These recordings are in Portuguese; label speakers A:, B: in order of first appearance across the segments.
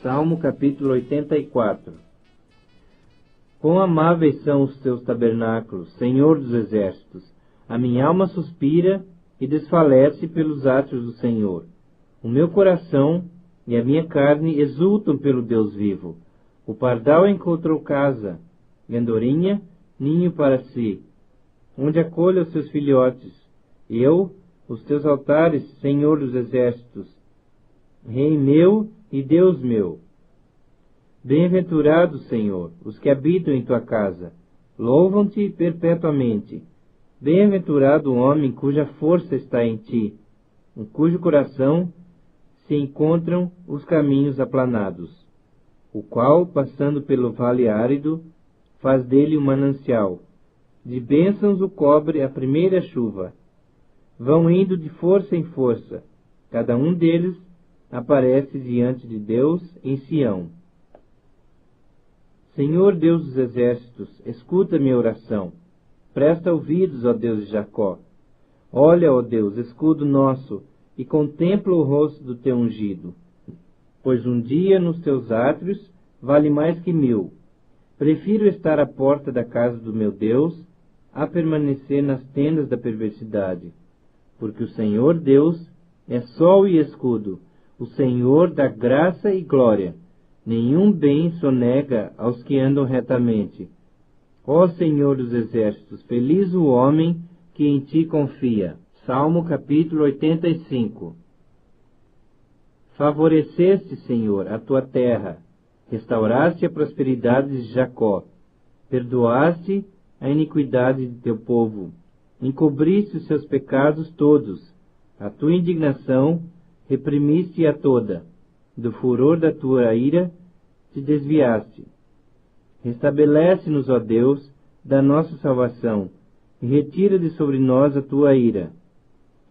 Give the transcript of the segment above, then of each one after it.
A: Salmo capítulo 84. Quão amáveis são os teus tabernáculos, Senhor dos exércitos! A minha alma suspira e desfalece pelos átrios do Senhor. O meu coração e a minha carne exultam pelo Deus vivo. O pardal encontrou casa, e a andorinha, ninho para si, onde acolha os seus filhotes. Eu, os teus altares, Senhor dos exércitos, Rei meu e Deus meu. Bem-aventurados, Senhor, os que habitam em tua casa. Louvam-te perpetuamente. Bem-aventurado o homem cuja força está em ti, em cujo coração se encontram os caminhos aplanados, o qual, passando pelo vale árido, faz dele um manancial. De bênçãos o cobre a primeira chuva. Vão indo de força em força. Cada um deles aparece diante de Deus em Sião. Senhor Deus dos exércitos, escuta minha oração. Presta ouvidos, ó Deus de Jacó. Olha, ó Deus, escudo nosso, e contempla o rosto do teu ungido. Pois um dia nos teus átrios vale mais que 1000. Prefiro estar à porta da casa do meu Deus a permanecer nas tendas da perversidade. Porque o Senhor Deus é sol e escudo, o Senhor dá graça e glória. Nenhum bem sonega aos que andam retamente. Ó Senhor dos exércitos, feliz o homem que em ti confia. Salmo capítulo 85. Favoreceste, Senhor, a tua terra, restauraste a prosperidade de Jacó, perdoaste a iniquidade de teu povo, encobriste os seus pecados todos, a tua indignação reprimiste-a toda, do furor da tua ira te desviaste. Restabelece-nos, ó Deus, da nossa salvação, e retira de sobre nós a tua ira.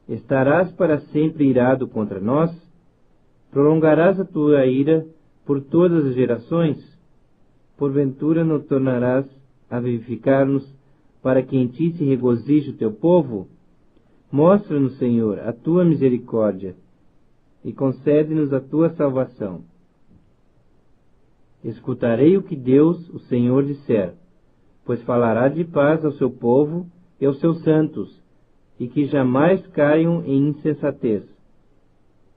A: Estarás para sempre irado contra nós? Prolongarás a tua ira por todas as gerações? Porventura não tornarás a vivificar-nos, para que em ti se regozije o teu povo? Mostra-nos, Senhor, a tua misericórdia, e concede-nos a tua salvação. Escutarei o que Deus, o Senhor, disser, pois falará de paz ao seu povo e aos seus santos, e que jamais caiam em insensatez.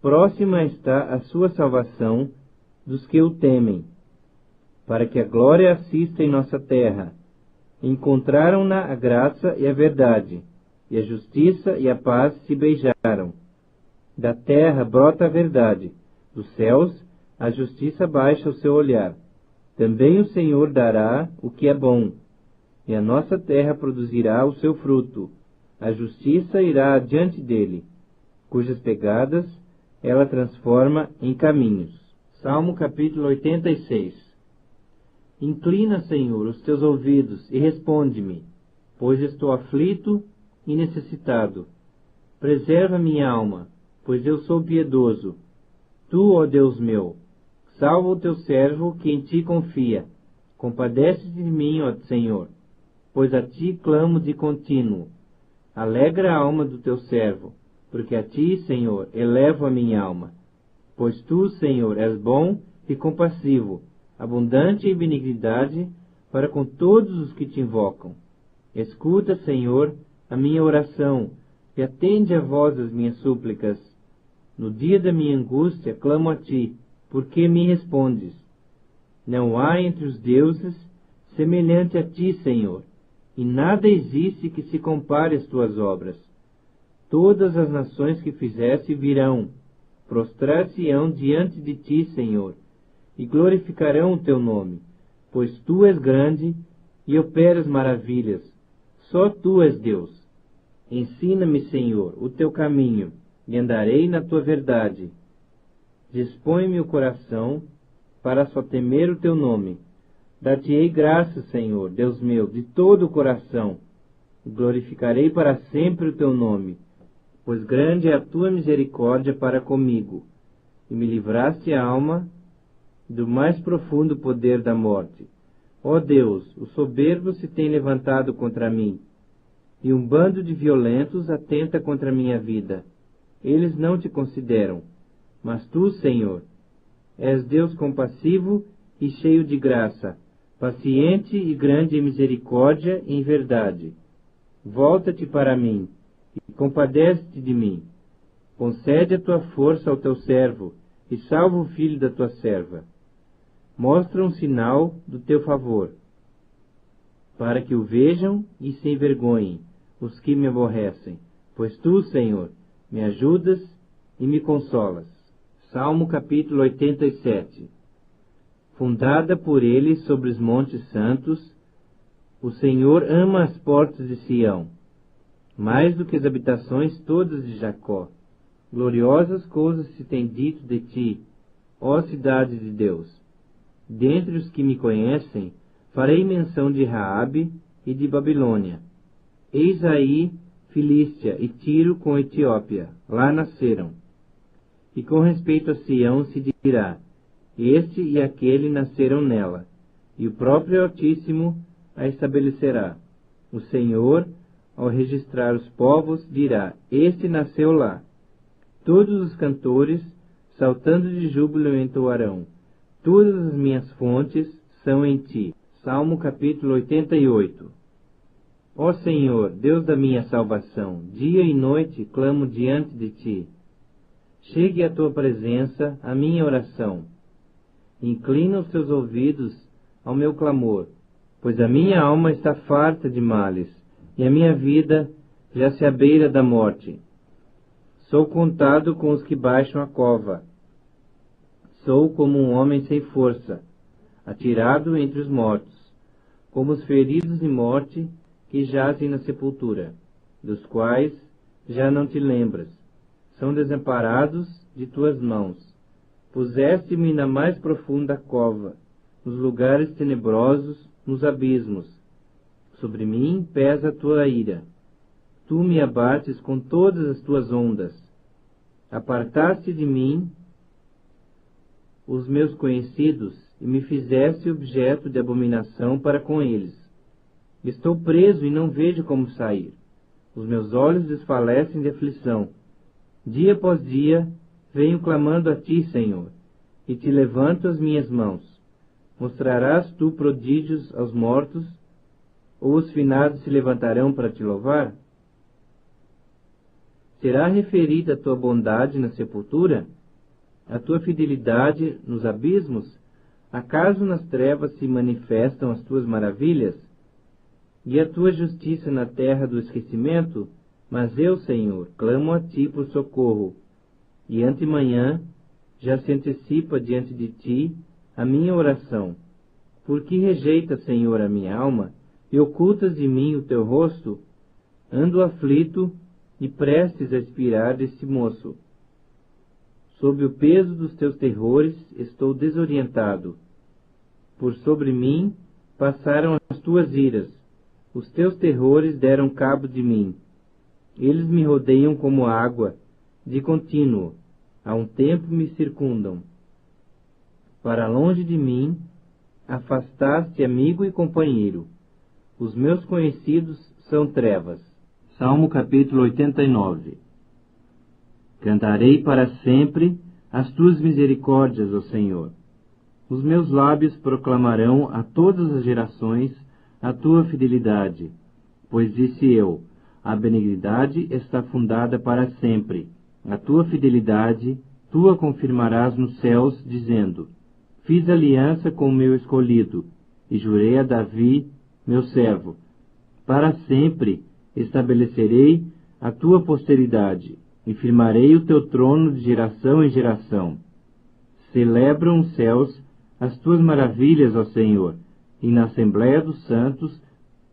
A: Próxima está a sua salvação dos que o temem, para que a glória assista em nossa terra. Encontraram-na a graça e a verdade, e a justiça e a paz se beijaram. Da terra brota a verdade, dos céus a justiça baixa o seu olhar. Também o Senhor dará o que é bom, e a nossa terra produzirá o seu fruto. A justiça irá adiante dele, cujas pegadas ela transforma em caminhos. Salmo capítulo 86. Inclina, Senhor, os teus ouvidos e responde-me, pois estou aflito e necessitado. Preserva minha alma, pois eu sou piedoso. Tu, ó Deus meu, salva o teu servo que em ti confia. Compadece-te de mim, ó Senhor, pois a ti clamo de contínuo. Alegra a alma do teu servo, porque a ti, Senhor, elevo a minha alma. Pois tu, Senhor, és bom e compassivo, abundante em benignidade para com todos os que te invocam. Escuta, Senhor, a minha oração e atende a voz das minhas súplicas. No dia da minha angústia clamo a ti, porque me respondes. Não há entre os deuses semelhante a ti, Senhor, e nada existe que se compare às tuas obras. Todas as nações que fizeste virão, prostrar-se-ão diante de ti, Senhor, e glorificarão o teu nome, pois tu és grande e operas maravilhas. Só tu és Deus. Ensina-me, Senhor, o teu caminho, e andarei na tua verdade. Dispõe-me o coração para só temer o teu nome. Dar-te-ei graças, Senhor, Deus meu, de todo o coração. Glorificarei para sempre o teu nome, pois grande é a tua misericórdia para comigo, e me livraste a alma do mais profundo poder da morte. Ó Deus, o soberbo se tem levantado contra mim, e um bando de violentos atenta contra a minha vida. Eles não te consideram, mas tu, Senhor, És Deus compassivo e cheio de graça, paciente e grande em misericórdia e em verdade. Volta-te para mim, e compadece-te de mim. Concede a tua força ao teu servo, e salva o filho da tua serva. Mostra um sinal do teu favor, para que o vejam e se envergonhem os que me aborrecem, pois tu, Senhor, me ajudas e me consolas. Salmo capítulo 87. Fundada por ele sobre os montes santos, o Senhor ama as portas de Sião, mais do que as habitações todas de Jacó. Gloriosas coisas se tem dito de ti, ó cidade de Deus. Dentre os que me conhecem, farei menção de Raabe e de Babilônia. Eis aí Filístia e Tiro com Etiópia, lá nasceram. E com respeito a Sião se dirá, este e aquele nasceram nela, e o próprio Altíssimo a estabelecerá. O Senhor, ao registrar os povos, dirá, este nasceu lá. Todos os cantores, saltando de júbilo, entoarão, todas as minhas fontes são em ti. Salmo capítulo 88. Ó Senhor, Deus da minha salvação, dia e noite clamo diante de ti. Chegue à tua presença a minha oração. Inclina os teus ouvidos ao meu clamor, pois a minha alma está farta de males, e a minha vida já se abeira da morte. Sou contado com os que baixam a cova. Sou como um homem sem força, atirado entre os mortos, como os feridos de morte que jazem na sepultura, dos quais já não te lembras. São desamparados de tuas mãos. Puseste-me na mais profunda cova, nos lugares tenebrosos, nos abismos. Sobre mim pesa a tua ira. Tu me abates com todas as tuas ondas. Apartaste de mim os meus conhecidos e me fizeste objeto de abominação para com eles. Estou preso e não vejo como sair. Os meus olhos desfalecem de aflição. Dia após dia venho clamando a ti, Senhor, e te levanto as minhas mãos. Mostrarás tu prodígios aos mortos, ou os finados se levantarão para te louvar? Será referida a tua bondade na sepultura? A tua fidelidade nos abismos? Acaso nas trevas se manifestam as tuas maravilhas? E a tua justiça na terra do esquecimento? Mas eu, Senhor, clamo a ti por socorro, e antemanhã já se antecipa diante de ti a minha oração. Por que rejeitas, Senhor, a minha alma, e ocultas de mim o teu rosto? Ando aflito e prestes a expirar deste moço. Sob o peso dos teus terrores estou desorientado. Por sobre mim passaram as tuas iras. Os teus terrores deram cabo de mim. Eles me rodeiam como água, de contínuo. A um tempo me circundam. Para longe de mim afastaste amigo e companheiro. Os meus conhecidos são trevas. Salmo capítulo 89. Cantarei para sempre as tuas misericórdias, ó Senhor. Os meus lábios proclamarão a todas as gerações a tua fidelidade. Pois disse eu, a benignidade está fundada para sempre. A tua fidelidade, tu a confirmarás nos céus, dizendo, fiz aliança com o meu escolhido, e jurei a Davi, meu servo. Para sempre estabelecerei a tua posteridade, e firmarei o teu trono de geração em geração. Celebram os céus as tuas maravilhas, ó Senhor, e na Assembleia dos Santos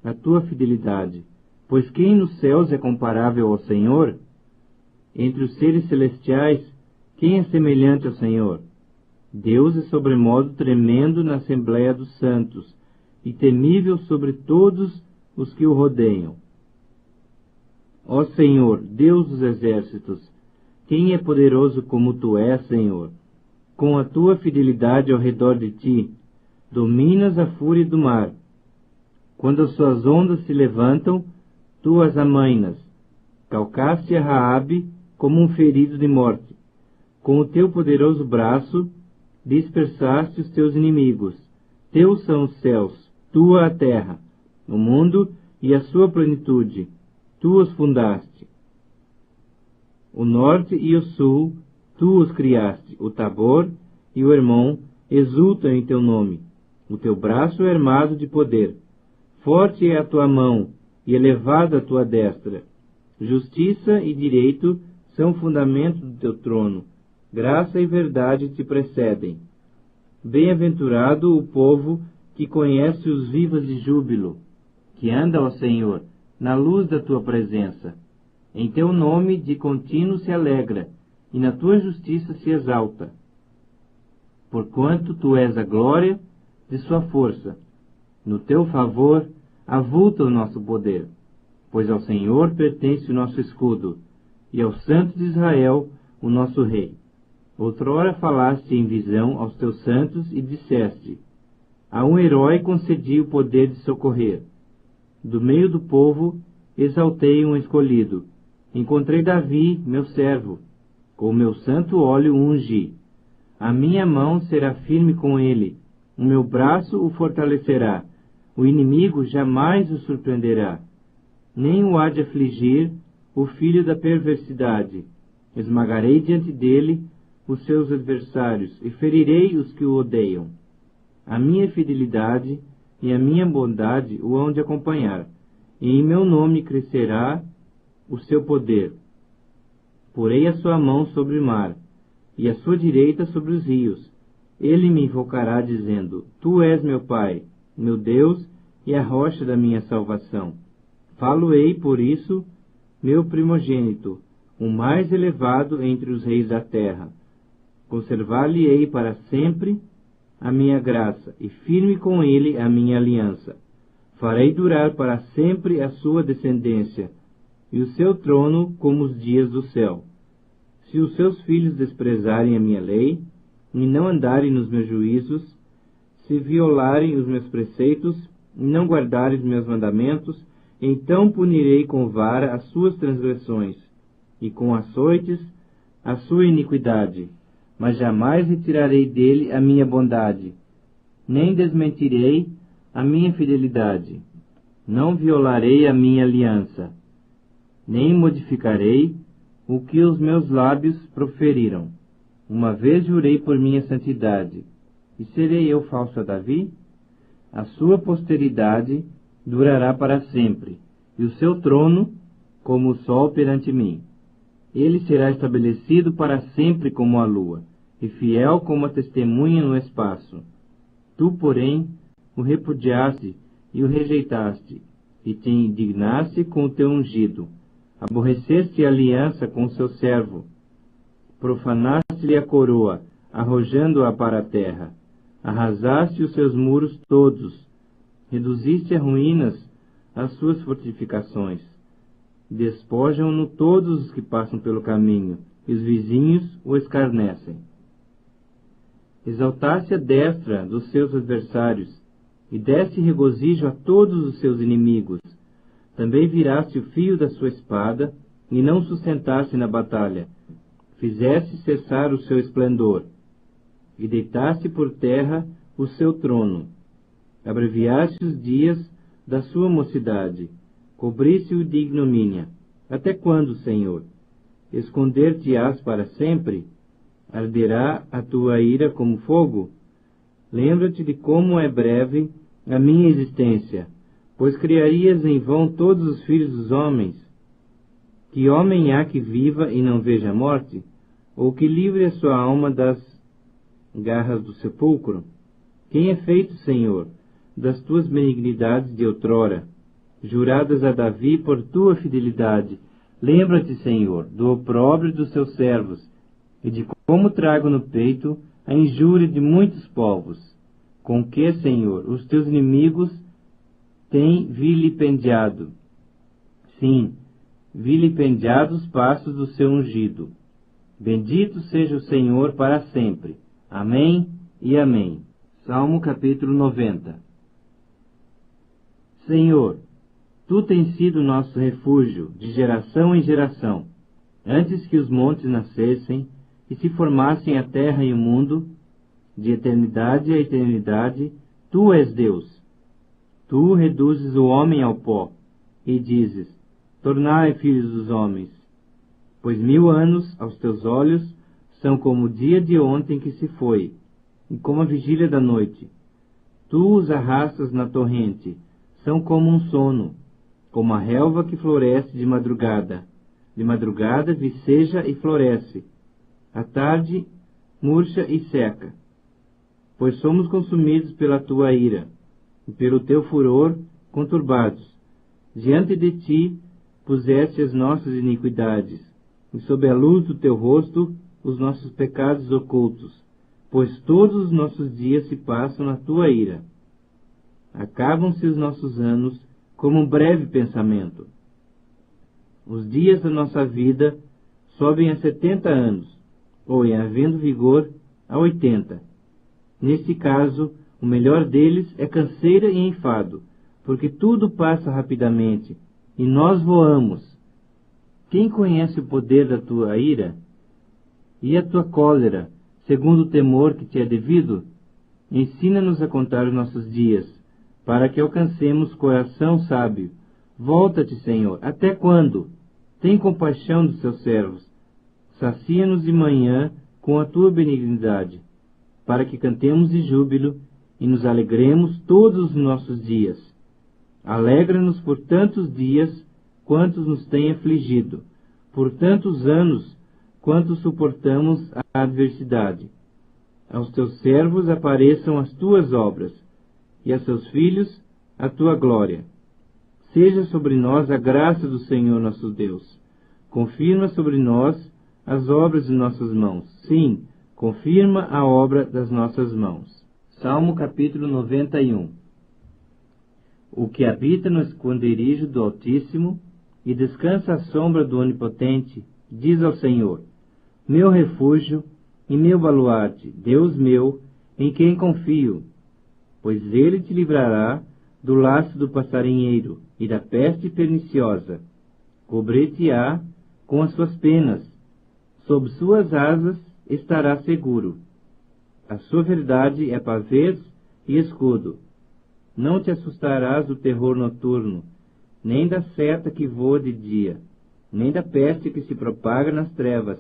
A: a tua fidelidade. Pois quem nos céus é comparável ao Senhor? Entre os seres celestiais, quem é semelhante ao Senhor? Deus é sobremodo tremendo na Assembleia dos Santos, e temível sobre todos os que o rodeiam. Ó Senhor, Deus dos exércitos, quem é poderoso como tu és, Senhor? Com a tua fidelidade ao redor de ti, dominas a fúria do mar. Quando as suas ondas se levantam, tu as amainas. Calcaste a Raabe como um ferido de morte. Com o teu poderoso braço, dispersaste os teus inimigos. Teus são os céus, tua a terra, o mundo e a sua plenitude. Tu os fundaste. O norte e o sul, tu os criaste. O Tabor e o Hermon exultam em teu nome. O teu braço é armado de poder. Forte é a tua mão e elevada a tua destra. Justiça e direito são fundamentos do teu trono. Graça e verdade te precedem. Bem-aventurado o povo que conhece os vivas de júbilo, que anda, ó Senhor, na luz da tua presença. Em teu nome de contínuo se alegra, e na tua justiça se exalta. Porquanto tu és a glória de sua força. No teu favor avulta o nosso poder, pois ao Senhor pertence o nosso escudo, e ao Santo de Israel o nosso Rei. Outrora falaste em visão aos teus santos e disseste: a um herói concedi o poder de socorrer. Do meio do povo exaltei um escolhido. Encontrei Davi, meu servo. Com o meu santo óleo o ungi. A minha mão será firme com ele. O meu braço o fortalecerá. O inimigo jamais o surpreenderá. Nem o há de afligir o filho da perversidade. Esmagarei diante dele os seus adversários e ferirei os que o odeiam. A minha fidelidade e a minha bondade o hão de acompanhar, e em meu nome crescerá o seu poder. Porei a sua mão sobre o mar, e a sua direita sobre os rios. Ele me invocará, dizendo: tu és meu Pai, meu Deus e a rocha da minha salvação. Falo-ei, por isso, meu primogênito, o mais elevado entre os reis da terra. Conservar-lhe-ei para sempre a minha graça, e firme com ele a minha aliança. Farei durar para sempre a sua descendência, e o seu trono como os dias do céu. Se os seus filhos desprezarem a minha lei, e não andarem nos meus juízos, se violarem os meus preceitos, e não guardarem os meus mandamentos, então punirei com vara as suas transgressões, e com açoites a sua iniquidade. Mas jamais retirarei dele a minha bondade, nem desmentirei a minha fidelidade. Não violarei a minha aliança, nem modificarei o que os meus lábios proferiram. Uma vez jurei por minha santidade, e serei eu falso a Davi? A sua posteridade durará para sempre, e o seu trono como o sol perante mim. Ele será estabelecido para sempre como a lua, e fiel como a testemunha no espaço. Tu, porém, o repudiaste e o rejeitaste, e te indignaste com o teu ungido. Aborreceste a aliança com o seu servo. Profanaste-lhe a coroa, arrojando-a para a terra. Arrasaste os seus muros todos. Reduziste a ruínas as suas fortificações. Despojam-no todos os que passam pelo caminho, e os vizinhos o escarnecem. Exaltaste a destra dos seus adversários, e deste regozijo a todos os seus inimigos. Também viraste o fio da sua espada, e não sustentaste na batalha. Fizeste cessar o seu esplendor, e deitaste por terra o seu trono. Abreviaste os dias da sua mocidade, cobriste-o de ignomínia. Até quando, Senhor? Esconder-te-ás para sempre? Arderá a tua ira como fogo? Lembra-te de como é breve a minha existência, pois criarias em vão todos os filhos dos homens. Que homem há que viva e não veja a morte? Ou que livre a sua alma das garras do sepulcro? Quem é feito, Senhor, das tuas benignidades de outrora, juradas a Davi por tua fidelidade? Lembra-te, Senhor, do opróbrio dos teus servos, e de como trago no peito a injúria de muitos povos, com que, Senhor, os teus inimigos têm vilipendiado. Sim, vilipendiado os passos do seu ungido. Bendito seja o Senhor para sempre. Amém e amém. Salmo capítulo 90. Senhor, Tu tens sido nosso refúgio de geração em geração. Antes que os montes nascessem e se formassem a terra e o mundo, De eternidade a eternidade, tu és Deus. Tu reduzes o homem ao pó, e dizes, tornai filhos dos homens. Pois 1000 anos, aos teus olhos, são como o dia de ontem que se foi, e como a vigília da noite. Tu os arrastas na torrente, são como um sono, como a relva que floresce de madrugada. De madrugada viceja e floresce. À tarde murcha e seca. Pois somos consumidos pela tua ira, e pelo teu furor conturbados. Diante de ti puseste as nossas iniquidades, e sob a luz do teu rosto os nossos pecados ocultos, pois todos os nossos dias se passam na tua ira. Acabam-se os nossos anos como um breve pensamento. Os dias da nossa vida sobem a 70 anos, ou, em havendo vigor, a 80. Neste caso, o melhor deles é canseira e enfado, porque tudo passa rapidamente, e nós voamos. Quem conhece o poder da tua ira e a tua cólera, segundo o temor que te é devido? Ensina-nos a contar os nossos dias, para que alcancemos coração sábio. Volta-te, Senhor, até quando? Tem compaixão dos teus servos. Sacia-nos de manhã com a tua benignidade, para que cantemos de júbilo e nos alegremos todos os nossos dias. Alegra-nos por tantos dias quantos nos têm afligido, por tantos anos quanto suportamos a adversidade. Aos teus servos apareçam as tuas obras, e a seus filhos a tua glória. Seja sobre nós a graça do Senhor nosso Deus. Confirma sobre nós as obras de nossas mãos. Sim, confirma a obra das nossas mãos. Salmo capítulo 91. O que habita no esconderijo do Altíssimo e descansa à sombra do Onipotente, diz ao Senhor, meu refúgio e meu baluarte, Deus meu, em quem confio. Pois ele te livrará do laço do passarinheiro e da peste perniciosa. Cobrir-te-á com as suas penas, sob suas asas estará seguro. A sua verdade é pavês e escudo. Não te assustarás do terror noturno, nem da seta que voa de dia, nem da peste que se propaga nas trevas,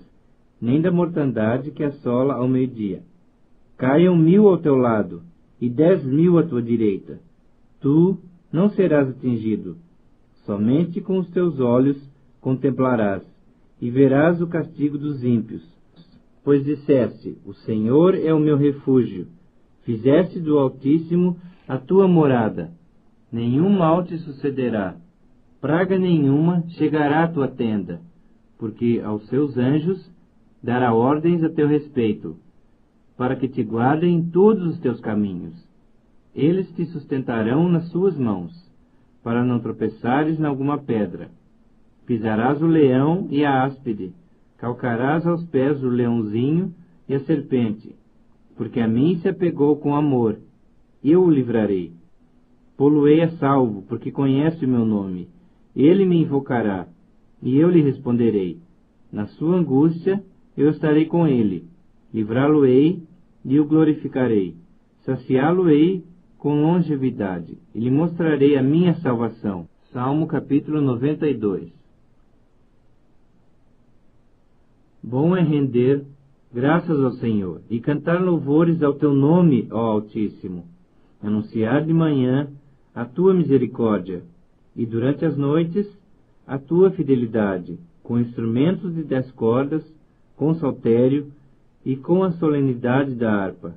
A: nem da mortandade que assola ao meio-dia. Caiam 1000 ao teu lado, e 10.000 à tua direita. Tu não serás atingido. Somente com os teus olhos contemplarás, e verás o castigo dos ímpios. Pois disseste, o Senhor é o meu refúgio. Fizeste do Altíssimo a tua morada. Nenhum mal te sucederá. Praga nenhuma chegará à tua tenda, porque aos seus anjos dará ordens a teu respeito, para que te guardem em todos os teus caminhos. Eles te sustentarão nas suas mãos, para não tropeçares em alguma pedra. Pisarás o leão e a áspide, calcarás aos pés o leãozinho e a serpente, porque a mim se apegou com amor, eu o livrarei. Pô-lo-ei a salvo, porque conhece o meu nome. Ele me invocará, e eu lhe responderei. Na sua angústia eu estarei com ele, livrá-lo-ei e o glorificarei. Saciá-lo-ei com longevidade, e lhe mostrarei a minha salvação. Salmo capítulo 92. Bom é render graças ao Senhor, e cantar louvores ao teu nome, ó Altíssimo. Anunciar de manhã a tua misericórdia, e durante as noites a tua fidelidade, com instrumentos de 10 cordas, com saltério e com a solenidade da harpa.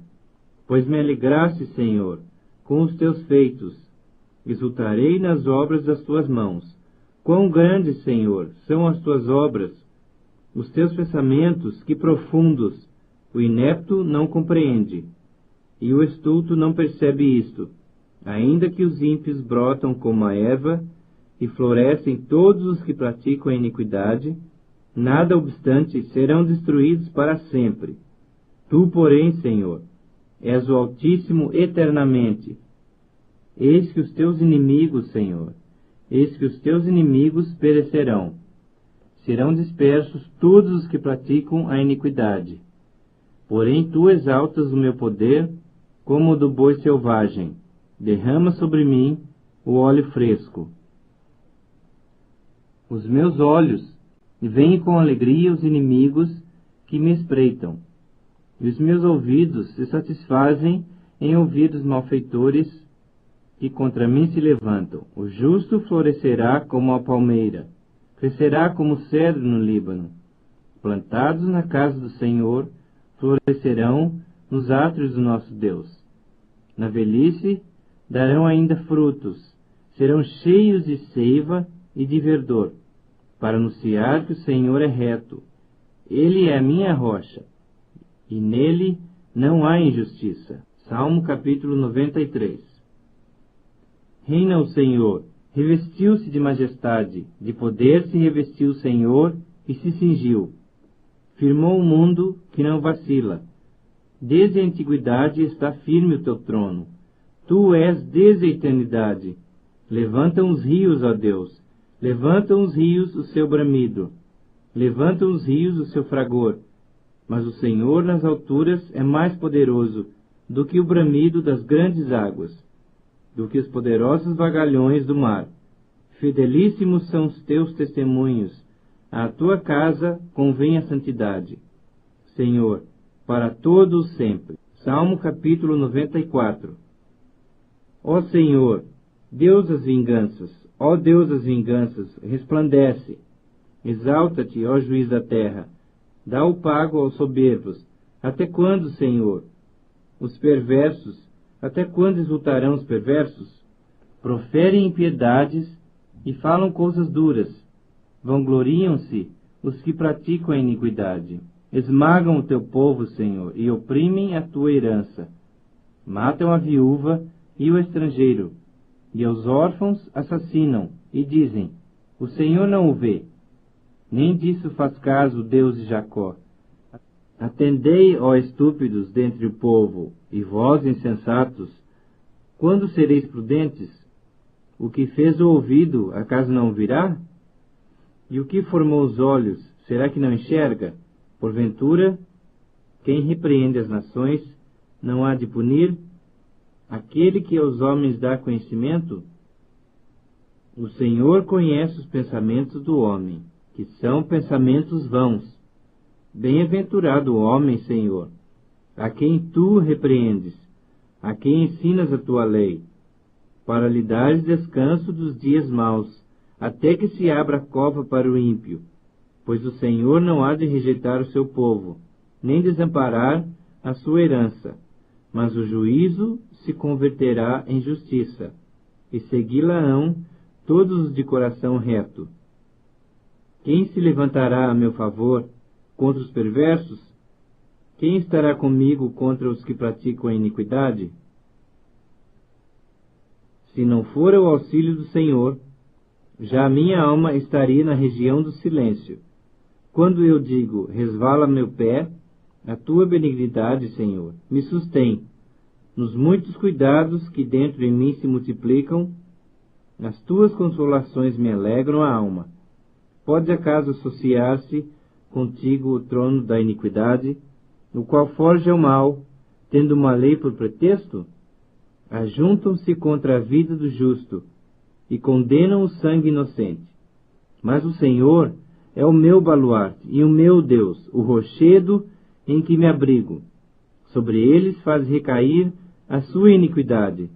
A: Pois me alegraste, Senhor, com os teus feitos, exultarei nas obras das tuas mãos. Quão grandes, Senhor, são as tuas obras, os teus pensamentos, que profundos! O inepto não compreende, e o estulto não percebe isto. Ainda que os ímpios brotam como a erva, e florescem todos os que praticam a iniquidade, nada obstante serão destruídos para sempre. Tu, porém, Senhor, és o Altíssimo eternamente. Eis que os teus inimigos, Senhor, eis que os teus inimigos perecerão. Serão dispersos todos os que praticam a iniquidade. Porém tu exaltas o meu poder como o do boi selvagem. Derrama sobre mim o óleo fresco. Os meus olhos veem com alegria os inimigos que me espreitam, e os meus ouvidos se satisfazem em ouvir os malfeitores que contra mim se levantam. O justo florescerá como a palmeira, crescerá como o cedro no Líbano. Plantados na casa do Senhor, florescerão nos átrios do nosso Deus. Na velhice darão ainda frutos, serão cheios de seiva e de verdor, para anunciar que o Senhor é reto. Ele é a minha rocha, e nele não há injustiça. Salmo capítulo 93. Reina o Senhor, revestiu-se de majestade, de poder se revestiu o Senhor e se cingiu. Firmou o mundo que não vacila. Desde a antiguidade está firme o teu trono. Tu és desde a eternidade. Levantam os rios, ó Deus. Levantam os rios o seu bramido. Levantam os rios o seu fragor. Mas o Senhor nas alturas é mais poderoso do que o bramido das grandes águas, do que os poderosos vagalhões do mar. Fidelíssimos são os teus testemunhos. À tua casa convém a santidade, Senhor, para todo o sempre. Salmo capítulo 94. Ó Senhor, Deus das vinganças, ó Deus das vinganças, resplandece. Exalta-te, ó juiz da terra. Dá o pago aos soberbos. Até quando, Senhor? Os perversos, até quando exultarão os perversos? Proferem impiedades e falam coisas duras. Vangloriam-se os que praticam a iniquidade. Esmagam o teu povo, Senhor, e oprimem a tua herança. Matam a viúva e o estrangeiro, e aos órfãos assassinam, e dizem: o Senhor não o vê. Nem disso faz caso o Deus de Jacó. Atendei, ó estúpidos dentre o povo, e vós, insensatos, quando sereis prudentes? O que fez o ouvido, acaso não virá? E o que formou os olhos, será que não enxerga? Porventura, quem repreende as nações não há de punir? Aquele que aos homens dá conhecimento? O Senhor conhece os pensamentos do homem, que são pensamentos vãos. Bem-aventurado o homem, Senhor, a quem tu repreendes, a quem ensinas a tua lei, para lhe dares descanso dos dias maus, até que se abra a cova para o ímpio. Pois o Senhor não há de rejeitar o seu povo, nem desamparar a sua herança, mas o juízo se converterá em justiça, e segui-la-ão todos os de coração reto. Quem se levantará a meu favor contra os perversos? Quem estará comigo contra os que praticam a iniquidade? Se não for o auxílio do Senhor, já a minha alma estaria na região do silêncio. Quando eu digo, resvala meu pé, a tua benignidade, Senhor, me sustém. Nos muitos cuidados que dentro de mim se multiplicam, as tuas consolações me alegram a alma. Pode acaso associar-se contigo o trono da iniquidade, no qual forja o mal, tendo uma lei por pretexto? Ajuntam-se contra a vida do justo, e condenam o sangue inocente. Mas o Senhor é o meu baluarte e o meu Deus, o rochedo em que me abrigo. Sobre eles faz recair a sua iniquidade,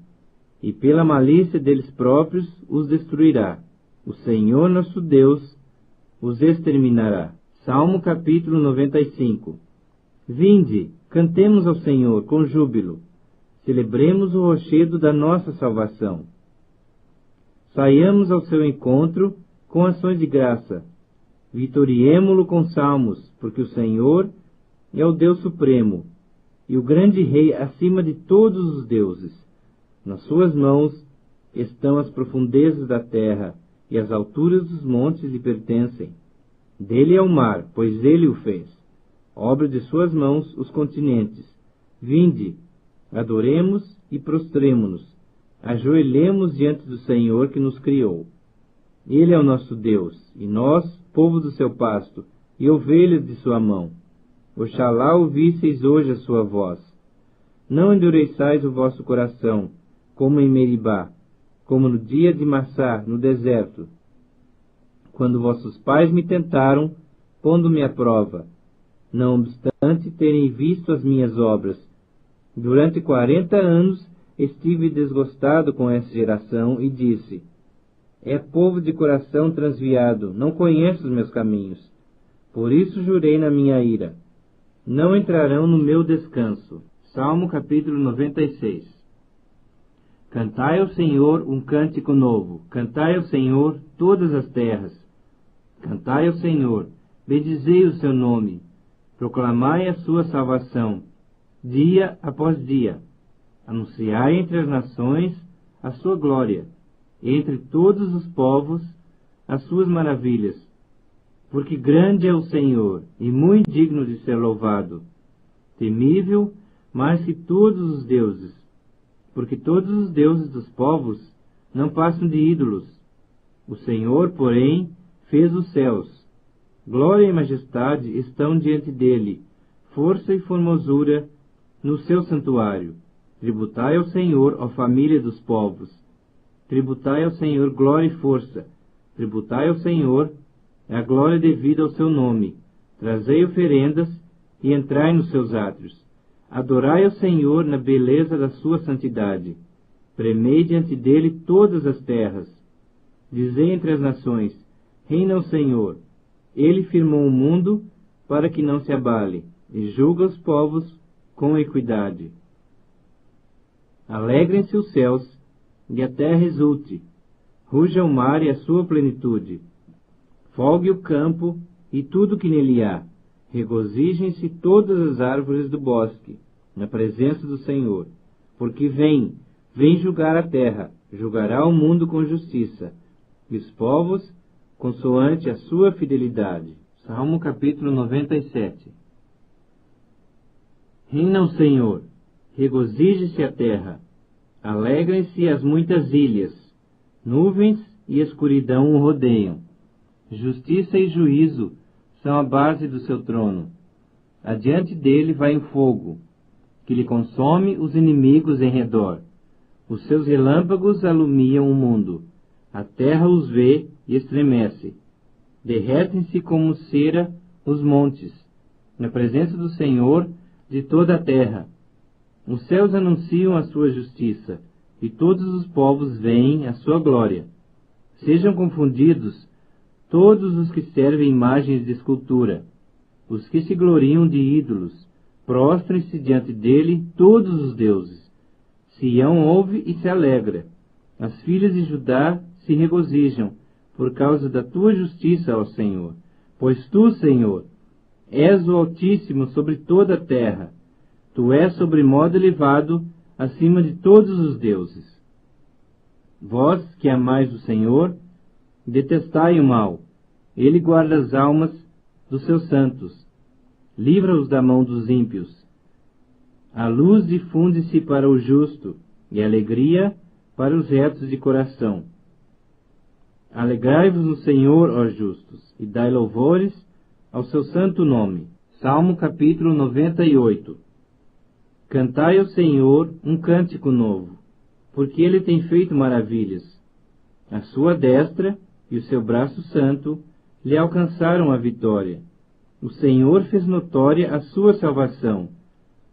A: e pela malícia deles próprios os destruirá. O Senhor nosso Deus os exterminará. Salmo capítulo 95. Vinde, cantemos ao Senhor com júbilo, celebremos o rochedo da nossa salvação. Saiamos ao seu encontro com ações de graça, vitoriemo-lo com salmos, porque o Senhor é o Deus supremo, e o grande Rei acima de todos os deuses. Nas suas mãos estão as profundezas da terra, e as alturas dos montes lhe pertencem. Dele é o mar, pois ele o fez. Obra de suas mãos os continentes. Vinde, adoremos e prostremo-nos. Ajoelhemos diante do Senhor que nos criou. Ele é o nosso Deus, e nós, povo do seu pasto, e ovelhas de sua mão. Oxalá ouvisseis hoje a sua voz. Não endureçais o vosso coração, como em Meribá, como no dia de Massá, no deserto, quando vossos pais me tentaram, pondo-me à prova, não obstante terem visto as minhas obras. Durante 40 anos estive desgostado com essa geração e disse: é povo de coração transviado, não conhece os meus caminhos. Por isso jurei na minha ira: não entrarão no meu descanso. Salmo capítulo 96. Cantai ao Senhor um cântico novo, cantai ao Senhor todas as terras. Cantai ao Senhor, bendizei o seu nome, proclamai a sua salvação, dia após dia. Anunciai entre as nações a sua glória, entre todos os povos as suas maravilhas. Porque grande é o Senhor, e muito digno de ser louvado, temível mais que todos os deuses, porque todos os deuses dos povos não passam de ídolos. O Senhor, porém, fez os céus. Glória e majestade estão diante dele, força e formosura no seu santuário. Tributai ao Senhor, ó família dos povos. Tributai ao Senhor glória e força. Tributai ao Senhor a glória devida ao seu nome. Trazei oferendas e entrai nos seus átrios. Adorai ao Senhor na beleza da sua santidade. Premei diante dele todas as terras. Dizei entre as nações: reina o Senhor. Ele firmou o mundo para que não se abale, e julga os povos com equidade. Alegrem-se os céus, e a terra exulte. Ruja o mar e a sua plenitude. Folgue o campo e tudo que nele há. Regozijem-se todas as árvores do bosque, na presença do Senhor. Porque vem julgar a terra, julgará o mundo com justiça, e os povos consoante a sua fidelidade. Salmo capítulo 97. Reina o Senhor, regozije-se a terra, alegrem-se as muitas ilhas, nuvens e escuridão o rodeiam. Justiça e juízo são a base do seu trono. Adiante dele vai o fogo, que lhe consome os inimigos em redor. Os seus relâmpagos alumiam o mundo. A terra os vê e estremece. Derretem-se como cera os montes, na presença do Senhor de toda a terra. Os céus anunciam a sua justiça, e todos os povos veem a sua glória. Sejam confundidos todos os que servem imagens de escultura, os que se gloriam de ídolos, prostrem-se diante dele todos os deuses. Sião ouve e se alegra, as filhas de Judá se regozijam, por causa da tua justiça, ó Senhor. Pois tu, Senhor, és o Altíssimo sobre toda a terra. Tu és sobremodo elevado acima de todos os deuses. Vós, que amais o Senhor, detestai o mal. Ele guarda as almas dos seus santos. Livra-os da mão dos ímpios. A luz difunde-se para o justo, e a alegria para os retos de coração. Alegrai-vos no Senhor, ó justos, e dai louvores ao seu santo nome. Salmo capítulo 98. Cantai ao Senhor um cântico novo, porque ele tem feito maravilhas. A sua destra e o seu braço santo lhe alcançaram a vitória. O Senhor fez notória a sua salvação,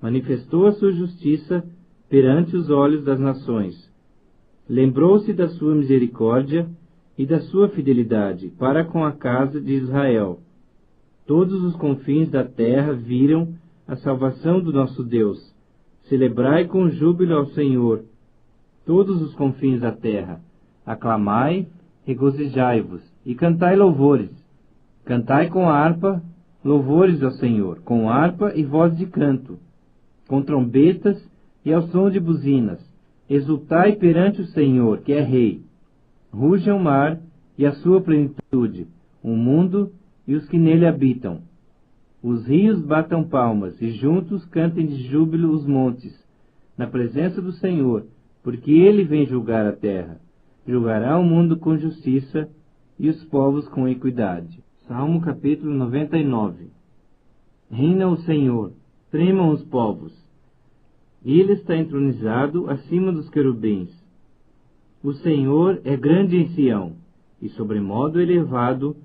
A: manifestou a sua justiça perante os olhos das nações. Lembrou-se da sua misericórdia e da sua fidelidade para com a casa de Israel. Todos os confins da terra viram a salvação do nosso Deus. Celebrai com júbilo ao Senhor, todos os confins da terra. Aclamai, regozijai-vos, e cantai louvores. Cantai com harpa, louvores ao Senhor, com harpa e voz de canto, com trombetas e ao som de buzinas. Exultai perante o Senhor, que é Rei. Ruja o mar e a sua plenitude, o mundo e os que nele habitam. Os rios batam palmas, e juntos cantem de júbilo os montes, na presença do Senhor, porque ele vem julgar a terra. Julgará o mundo com justiça e os povos com equidade. Salmo capítulo 99. Reina o Senhor, tremam os povos. Ele está entronizado acima dos querubins. O Senhor é grande em Sião, e sobremodo elevado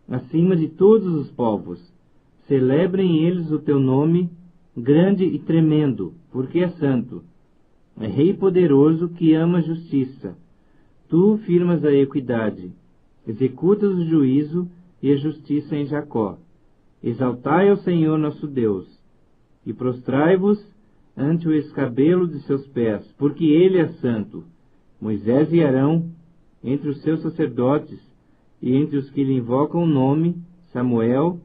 A: acima de todos os povos. Celebrem eles o teu nome, grande e tremendo, porque é santo. É Rei poderoso que ama a justiça. Tu firmas a equidade, executas o juízo e a justiça em Jacó. Exaltai ao Senhor nosso Deus, e prostrai-vos ante o escabelo de seus pés, porque ele é santo. Moisés e Arão, entre os seus sacerdotes, e entre os que lhe invocam o nome, Samuel,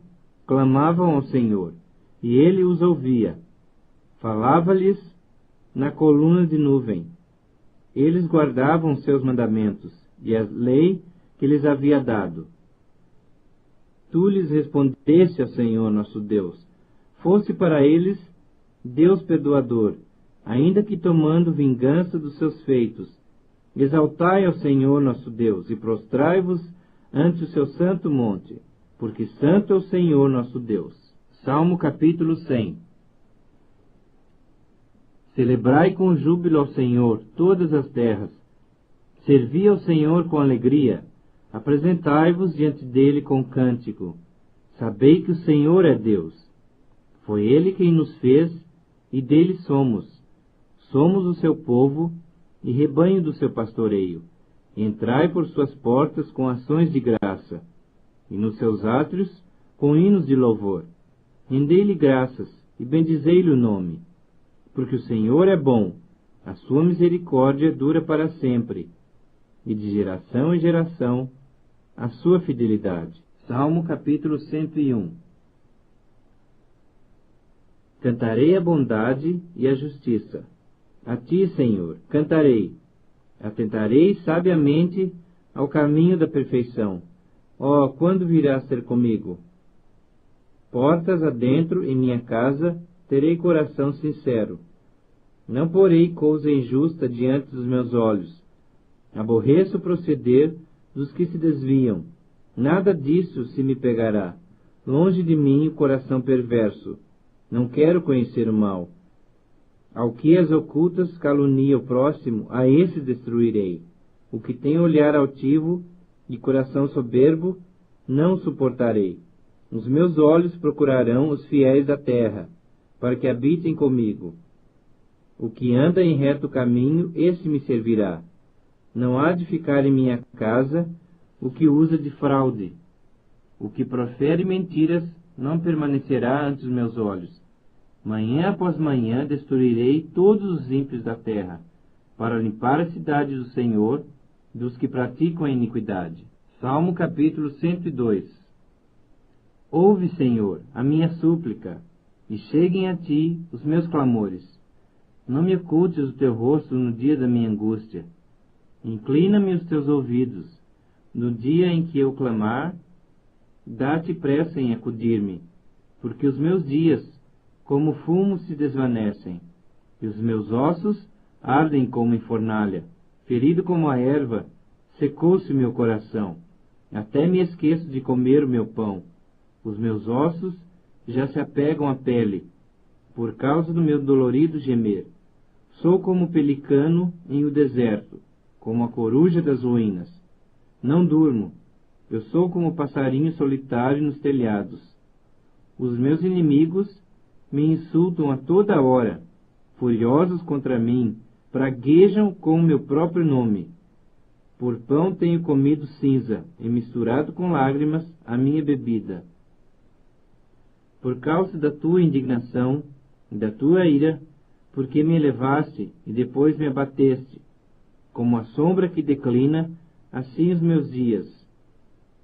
A: clamavam ao Senhor, e ele os ouvia. Falava-lhes na coluna de nuvem. Eles guardavam seus mandamentos, e a lei que lhes havia dado. Tu lhes respondeste ao Senhor nosso Deus. Fosse para eles Deus perdoador, ainda que tomando vingança dos seus feitos. Exaltai ao Senhor nosso Deus, e prostrai-vos ante o seu santo monte, porque santo é o Senhor nosso Deus. Salmo capítulo 100. Celebrai com júbilo ao Senhor todas as terras. Servi ao Senhor com alegria. Apresentai-vos diante dele com cântico. Sabei que o Senhor é Deus. Foi ele quem nos fez, e dele somos. Somos o seu povo e rebanho do seu pastoreio. Entrai por suas portas com ações de graça, e nos seus átrios com hinos de louvor. Rendei-lhe graças e bendizei-lhe o nome, porque o Senhor é bom, a sua misericórdia dura para sempre, e de geração em geração a sua fidelidade. Salmo capítulo 101. Cantarei a bondade e a justiça. A ti, Senhor, cantarei. Atentarei sabiamente ao caminho da perfeição. Ó, quando virás ter comigo? Portas adentro em minha casa, terei coração sincero. Não porei coisa injusta diante dos meus olhos. Aborreço o proceder dos que se desviam. Nada disso se me pegará. Longe de mim o coração perverso. Não quero conhecer o mal. Ao que as ocultas calunia o próximo, a esse destruirei. O que tem olhar altivo e coração soberbo, não suportarei. Os meus olhos procurarão os fiéis da terra, para que habitem comigo. O que anda em reto caminho, esse me servirá. Não há de ficar em minha casa o que usa de fraude. O que profere mentiras não permanecerá ante os meus olhos. Manhã após manhã destruirei todos os ímpios da terra, para limpar a cidade do Senhor, dos que praticam a iniquidade. Salmo capítulo 102. Ouve, Senhor, a minha súplica, e cheguem a ti os meus clamores. Não me ocultes o teu rosto no dia da minha angústia. Inclina-me os teus ouvidos. No dia em que eu clamar, dá-te pressa em acudir-me, porque os meus dias, como fumo, se desvanecem, e os meus ossos ardem como em fornalha. Ferido como a erva, secou-se o meu coração. Até me esqueço de comer o meu pão. Os meus ossos já se apegam à pele, por causa do meu dolorido gemer. Sou como o pelicano em o deserto, como a coruja das ruínas. Não durmo. Eu sou como o passarinho solitário nos telhados. Os meus inimigos me insultam a toda hora. Furiosos contra mim, praguejam com o meu próprio nome. Por pão tenho comido cinza, e misturado com lágrimas a minha bebida. Por causa da tua indignação e da tua ira, porque me elevaste e depois me abateste. Como a sombra que declina, assim os meus dias.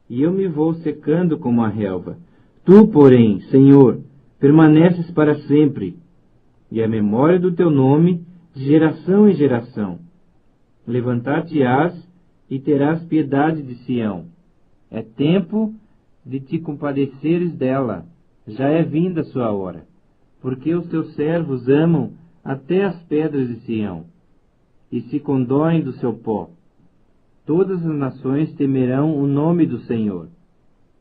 A: E eu me vou secando como a relva. Tu, porém, Senhor, permaneces para sempre, e a memória do teu nome de geração em geração. Levantar-te-ás e terás piedade de Sião. É tempo de te compadeceres dela, já é vinda a sua hora, porque os teus servos amam até as pedras de Sião, e se condoem do seu pó. Todas as nações temerão o nome do Senhor,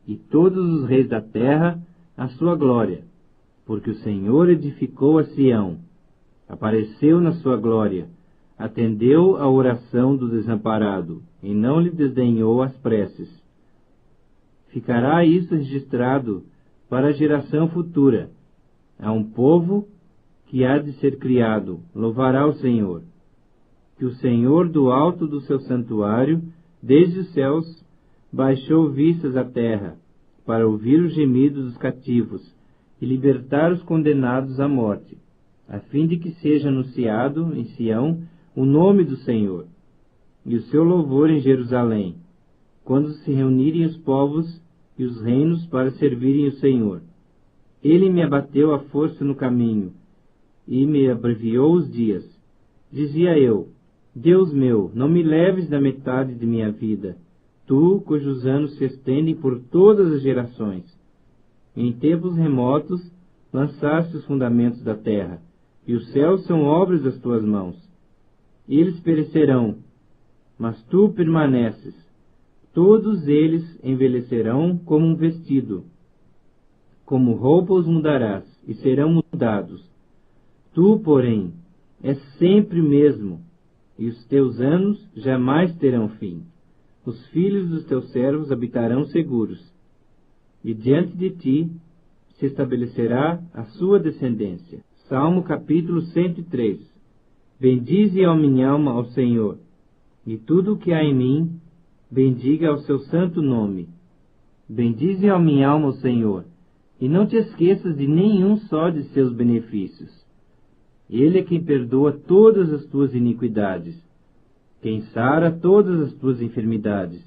A: e todos os reis da terra a sua glória. porque o Senhor edificou a Sião, apareceu na sua glória, atendeu à oração do desamparado, e não lhe desdenhou as preces. Ficará isso registrado para a geração futura. A um povo que há de ser criado, louvará o Senhor. Que o Senhor do alto do seu santuário, desde os céus, baixou vistas à terra, para ouvir os gemidos dos cativos e libertar os condenados à morte, a fim de que seja anunciado em Sião o nome do Senhor, e o seu louvor em Jerusalém, quando se reunirem os povos e os reinos para servirem o Senhor. Ele me abateu a força no caminho, e me abreviou os dias. Dizia eu: Deus meu, não me leves da metade de minha vida, tu, cujos anos se estendem por todas as gerações. Em tempos remotos lançaste os fundamentos da terra, e os céus são obras das tuas mãos. Eles perecerão, mas tu permaneces. Todos eles envelhecerão como um vestido. Como roupa os mudarás, e serão mudados. Tu, porém, és sempre o mesmo, e os teus anos jamais terão fim. Os filhos dos teus servos habitarão seguros, e diante de ti se estabelecerá a sua descendência. Salmo capítulo 103. Bendize, ó minha alma, ao Senhor, e tudo o que há em mim, bendiga ao seu santo nome. Bendize, ó minha alma, ao Senhor, e não te esqueças de nenhum só de seus benefícios. Ele é quem perdoa todas as tuas iniquidades, quem sara todas as tuas enfermidades,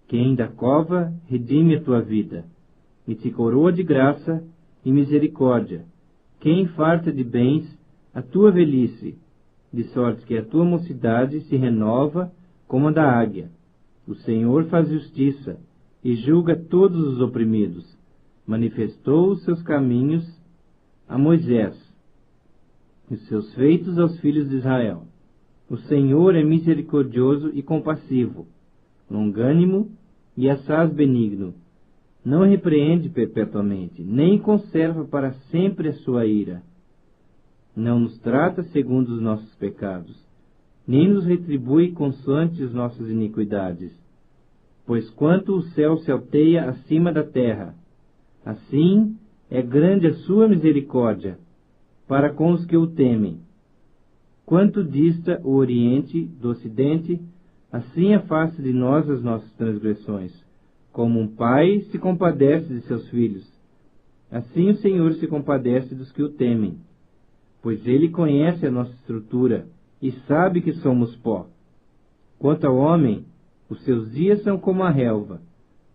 A: quem da cova redime a tua vida, e te coroa de graça e misericórdia, quem farta de bens a tua velhice, de sorte que a tua mocidade se renova como a da águia. O Senhor faz justiça e julga todos os oprimidos. Manifestou os seus caminhos a Moisés, e os seus feitos aos filhos de Israel. O Senhor é misericordioso e compassivo, longânimo e assaz benigno. Não repreende perpetuamente, nem conserva para sempre a sua ira. Não nos trata segundo os nossos pecados, nem nos retribui consoante as nossas iniquidades. Pois quanto o céu se alteia acima da terra, assim é grande a sua misericórdia para com os que o temem. Quanto dista o Oriente do Ocidente, assim afasta de nós as nossas transgressões. Como um pai se compadece de seus filhos, assim o Senhor se compadece dos que o temem. Pois ele conhece a nossa estrutura e sabe que somos pó. Quanto ao homem, os seus dias são como a relva,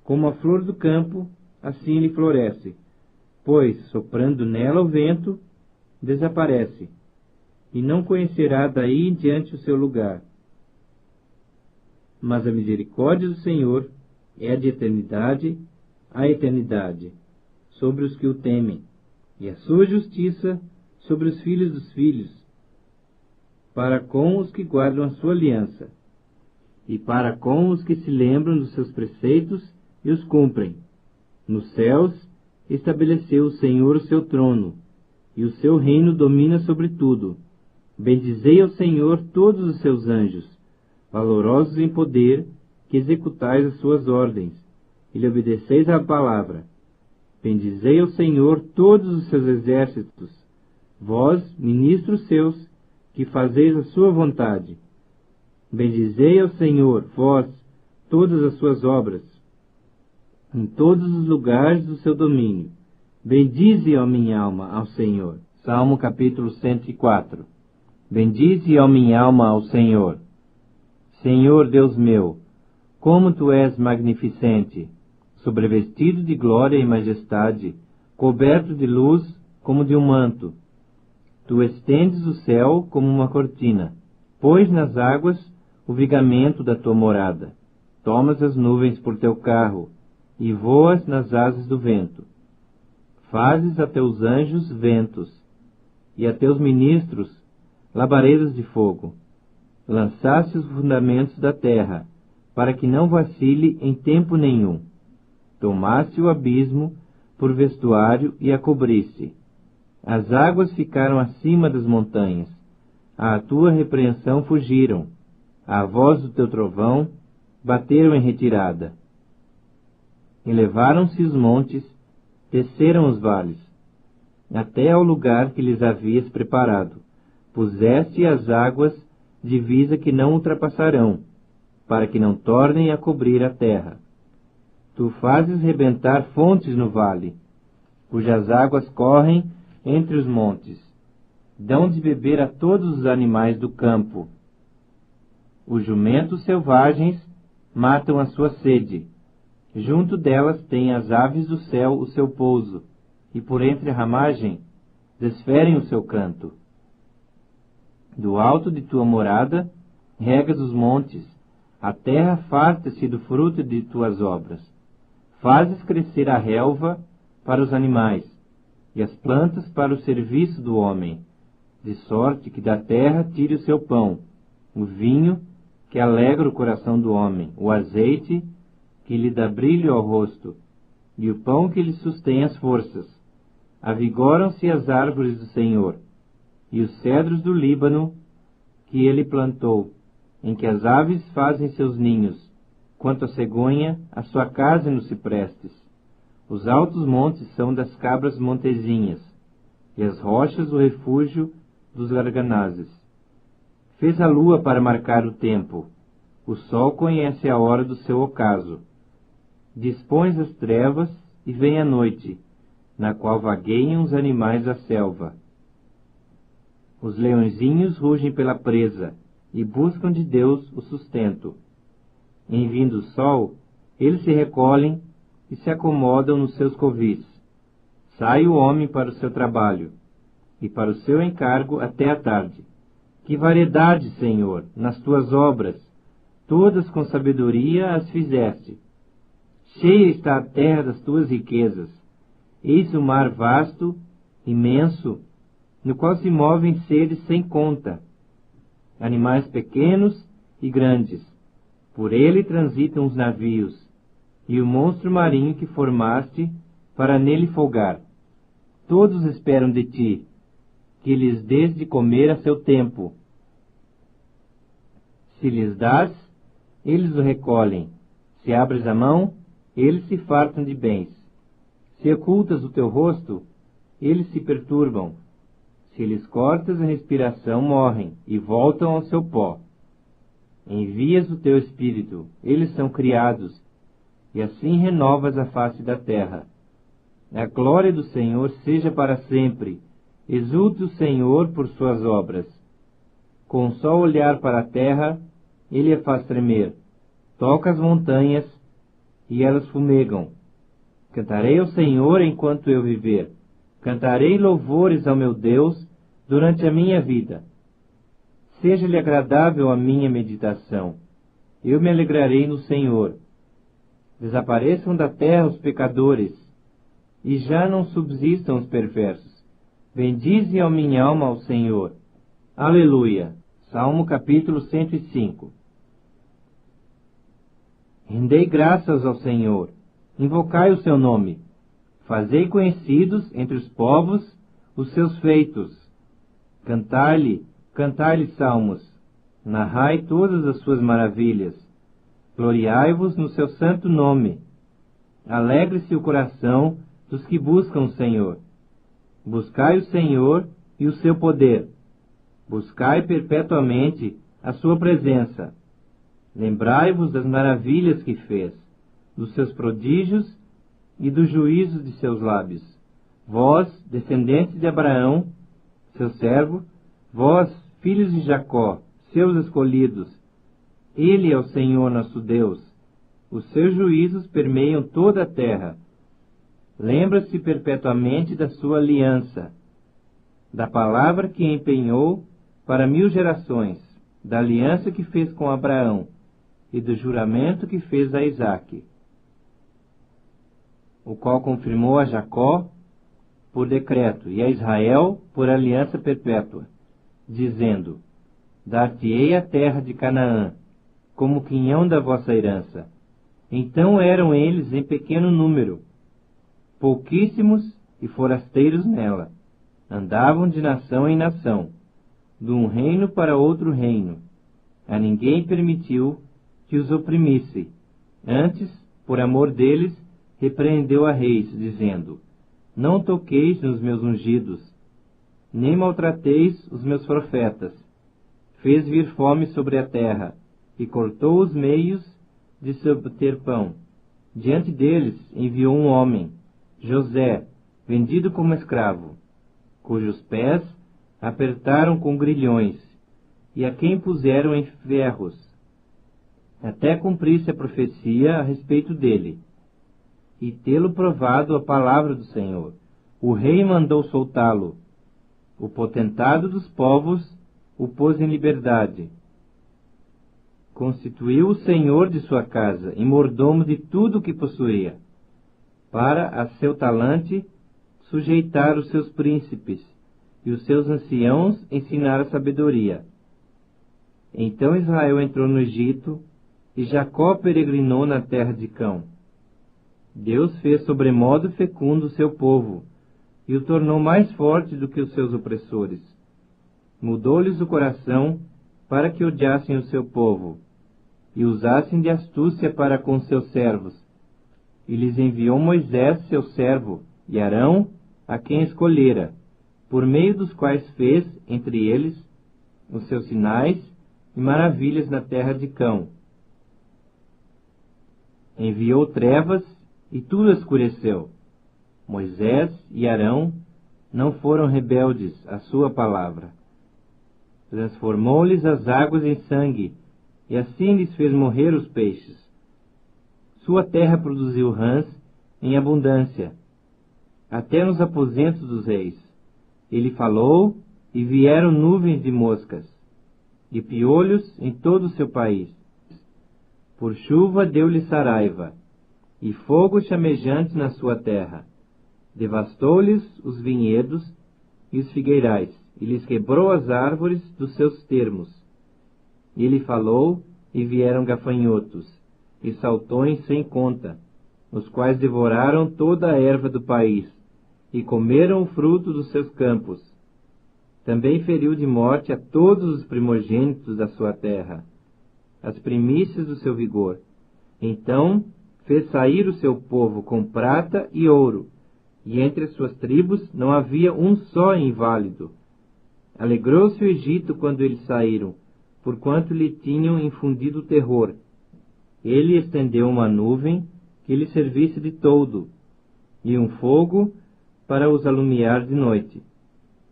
A: como a flor do campo, assim ele floresce. Pois, soprando nela o vento, desaparece, e não conhecerá daí em diante o seu lugar. Mas a misericórdia do Senhor é de eternidade a eternidade, sobre os que o temem, e a sua justiça sobre os filhos dos filhos, para com os que guardam a sua aliança, e para com os que se lembram dos seus preceitos e os cumprem. Nos céus estabeleceu o Senhor o seu trono, e o seu reino domina sobre tudo. Bendizei ao Senhor todos os seus anjos, valorosos em poder, que executais as suas ordens, e lhe obedeceis à palavra. Bendizei ao Senhor todos os seus exércitos, vós, ministros seus, que fazeis a sua vontade. Bendizei ao Senhor, vós, todas as suas obras, em todos os lugares do seu domínio. Bendize, ó minha alma, ao Senhor. Salmo capítulo 104. Bendize, ó minha alma, ao Senhor. Senhor Deus meu, como tu és magnificente, sobrevestido de glória e majestade, coberto de luz como de um manto. Tu estendes o céu como uma cortina, pões nas águas o vigamento da tua morada. Tomas as nuvens por teu carro, e voas nas asas do vento. Fazes a teus anjos ventos, e a teus ministros labaredas de fogo. Lançaste os fundamentos da terra, para que não vacile em tempo nenhum. Tomaste o abismo por vestuário e a cobriste. As águas ficaram acima das montanhas. À tua repreensão fugiram. À voz do teu trovão, bateram em retirada. Elevaram-se os montes, desceram os vales, até ao lugar que lhes havias preparado. Puseste as águas divisa que não ultrapassarão, para que não tornem a cobrir a terra. Tu fazes rebentar fontes no vale, cujas águas correm entre os montes. Dão de beber a todos os animais do campo. Os jumentos selvagens matam a sua sede. Junto delas têm as aves do céu o seu pouso, e por entre a ramagem desferem o seu canto. Do alto de tua morada regas os montes, a terra farta-se do fruto de tuas obras. Fazes crescer a relva para os animais, e as plantas para o serviço do homem, de sorte que da terra tire o seu pão, o vinho que alegra o coração do homem, o azeite que lhe dá brilho ao rosto, e o pão que lhe sustém as forças. Avigoram-se as árvores do Senhor, e os cedros do Líbano que ele plantou, em que as aves fazem seus ninhos, quanto a cegonha, a sua casa nos ciprestes. Os altos montes são das cabras montezinhas, e as rochas o refúgio dos garganazes. Fez a lua para marcar o tempo, o sol conhece a hora do seu ocaso. Dispões as trevas e vem a noite, na qual vagueiam os animais da selva. Os leõezinhos rugem pela presa e buscam de Deus o sustento. Em vindo o sol, eles se recolhem e se acomodam nos seus covis. Sai o homem para o seu trabalho e para o seu encargo até a tarde. Que variedade, Senhor, nas tuas obras! Todas com sabedoria as fizeste. Cheia está a terra das tuas riquezas. Eis o mar vasto, imenso, no qual se movem seres sem conta, animais pequenos e grandes. Por ele transitam os navios, e o monstro marinho que formaste para nele folgar. Todos esperam de ti, que lhes dês de comer a seu tempo. Se lhes dás, eles o recolhem. Se abres a mão, eles se fartam de bens. Se ocultas o teu rosto, eles se perturbam. Se lhes cortas a respiração, morrem e voltam ao seu pó. Envias o teu espírito, eles são criados, e assim renovas a face da terra. A glória do Senhor seja para sempre. Exulte o Senhor por suas obras. Com só olhar para a terra, ele a faz tremer. Toca as montanhas, e elas fumegam. Cantarei ao Senhor enquanto eu viver. Cantarei louvores ao meu Deus durante a minha vida. Seja-lhe agradável a minha meditação. Eu me alegrarei no Senhor. Desapareçam da terra os pecadores, e já não subsistam os perversos. Bendize a minha alma ao Senhor. Aleluia. Salmo capítulo 105. Rendei graças ao Senhor. Invocai o seu nome. Fazei conhecidos entre os povos os seus feitos. Cantai-lhe salmos. Narrai todas as suas maravilhas. Gloriai-vos no seu santo nome. Alegre-se o coração dos que buscam o Senhor. Buscai o Senhor e o seu poder. Buscai perpetuamente a sua presença. Lembrai-vos das maravilhas que fez, dos seus prodígios e dos juízos de seus lábios. Vós, descendentes de Abraão, seu servo, vós, filhos de Jacó, seus escolhidos, ele é o Senhor nosso Deus. Os seus juízos permeiam toda a terra. Lembra-se perpetuamente da sua aliança, da palavra que empenhou para 1000 gerações, da aliança que fez com Abraão e do juramento que fez a Isaque, o qual confirmou a Jacó por decreto e a Israel por aliança perpétua, dizendo: Dar-te-ei a terra de Canaã, como quinhão da vossa herança. Então eram eles em pequeno número, pouquíssimos e forasteiros nela. Andavam de nação em nação, de um reino para outro reino. A ninguém permitiu que os oprimisse. Antes, por amor deles, repreendeu a reis, dizendo: Não toqueis nos meus ungidos, nem maltrateis os meus profetas. Fez vir fome sobre a terra, e cortou os meios de se obter pão. Diante deles enviou um homem, José, vendido como escravo, cujos pés apertaram com grilhões, e a quem puseram em ferros, até cumprir-se a profecia a respeito dele. E tê-lo provado a palavra do Senhor, o rei mandou soltá-lo. O potentado dos povos o pôs em liberdade. Constituiu o senhor de sua casa e mordomo de tudo o que possuía, para a seu talante sujeitar os seus príncipes e os seus anciãos ensinar a sabedoria. Então Israel entrou no Egito e Jacó peregrinou na terra de Cão. Deus fez sobremodo fecundo o seu povo e o tornou mais forte do que os seus opressores. Mudou-lhes o coração para que odiassem o seu povo e usassem de astúcia para com seus servos. E lhes enviou Moisés, seu servo, e Arão, a quem escolhera, por meio dos quais fez, entre eles, os seus sinais e maravilhas na terra de Cão. Enviou trevas e tudo escureceu. Moisés e Arão não foram rebeldes à sua palavra. Transformou-lhes as águas em sangue, e assim lhes fez morrer os peixes. Sua terra produziu rãs em abundância, até nos aposentos dos reis. Ele falou, e vieram nuvens de moscas, e piolhos em todo o seu país. Por chuva deu-lhe saraiva, e fogo chamejante na sua terra. Devastou-lhes os vinhedos e os figueirais, e lhes quebrou as árvores dos seus termos. Ele falou, e vieram gafanhotos, e saltões sem conta, os quais devoraram toda a erva do país, e comeram o fruto dos seus campos. Também feriu de morte a todos os primogênitos da sua terra, as primícias do seu vigor. Então fez sair o seu povo com prata e ouro, e entre as suas tribos não havia um só inválido. Alegrou-se o Egito quando eles saíram, porquanto lhe tinham infundido terror. Ele estendeu uma nuvem que lhe servisse de toldo, e um fogo para os alumiar de noite.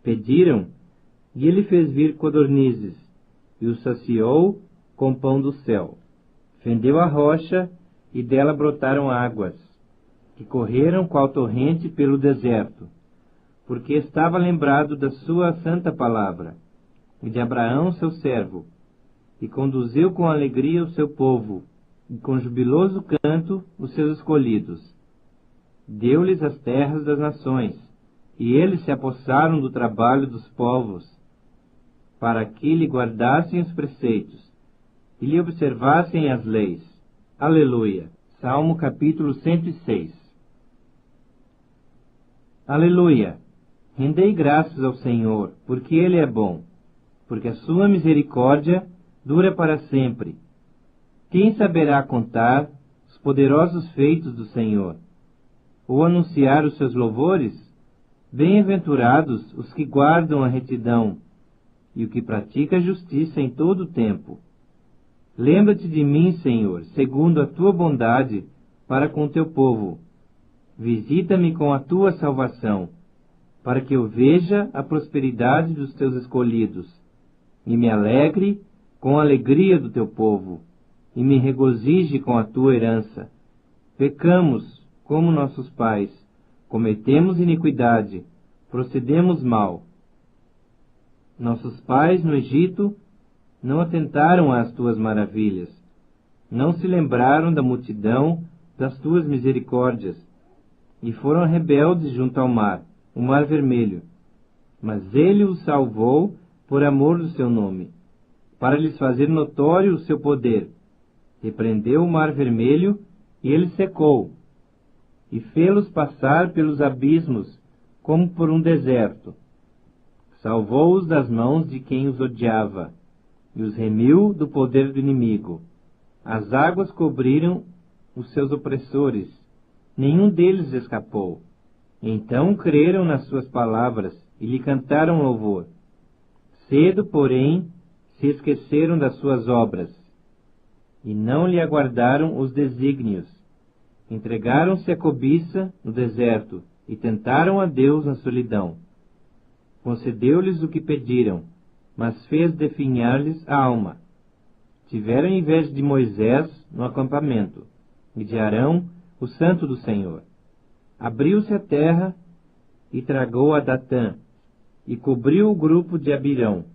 A: Pediram, e ele fez vir codornizes, e os saciou com pão do céu. Fendeu a rocha, e dela brotaram águas, que correram qual torrente pelo deserto, porque estava lembrado da sua santa palavra, e de Abraão seu servo, e conduziu com alegria o seu povo, e com jubiloso canto os seus escolhidos. Deu-lhes as terras das nações, e eles se apossaram do trabalho dos povos, para que lhe guardassem os preceitos, e lhe observassem as leis. Aleluia. Salmo capítulo 106. Aleluia. Rendei graças ao Senhor, porque Ele é bom, porque a sua misericórdia dura para sempre. Quem saberá contar os poderosos feitos do Senhor, ou anunciar os seus louvores? Bem-aventurados os que guardam a retidão, e o que pratica a justiça em todo o tempo. Lembra-te de mim, Senhor, segundo a tua bondade para com teu povo. Visita-me com a tua salvação, para que eu veja a prosperidade dos teus escolhidos, e me alegre com a alegria do teu povo, e me regozije com a tua herança. Pecamos, como nossos pais, cometemos iniquidade, procedemos mal. Nossos pais no Egito não atentaram às tuas maravilhas, não se lembraram da multidão das tuas misericórdias, e foram rebeldes junto ao mar, o mar vermelho. Mas ele os salvou por amor do seu nome, para lhes fazer notório o seu poder. Repreendeu o mar vermelho, e ele secou, e fê-los passar pelos abismos, como por um deserto. salvou-os das mãos de quem os odiava, e os remiu do poder do inimigo. As águas cobriram os seus opressores, nenhum deles escapou. Então creram nas suas palavras e lhe cantaram louvor. Cedo, porém, se esqueceram das suas obras, e não lhe aguardaram os desígnios. Entregaram-se à cobiça no deserto, e tentaram a Deus na solidão. Concedeu-lhes o que pediram, mas fez definhar-lhes a alma. Tiveram inveja de Moisés no acampamento, e de Arão, o santo do Senhor. Abriu-se a terra, e tragou a Datã, e cobriu o grupo de Abirão.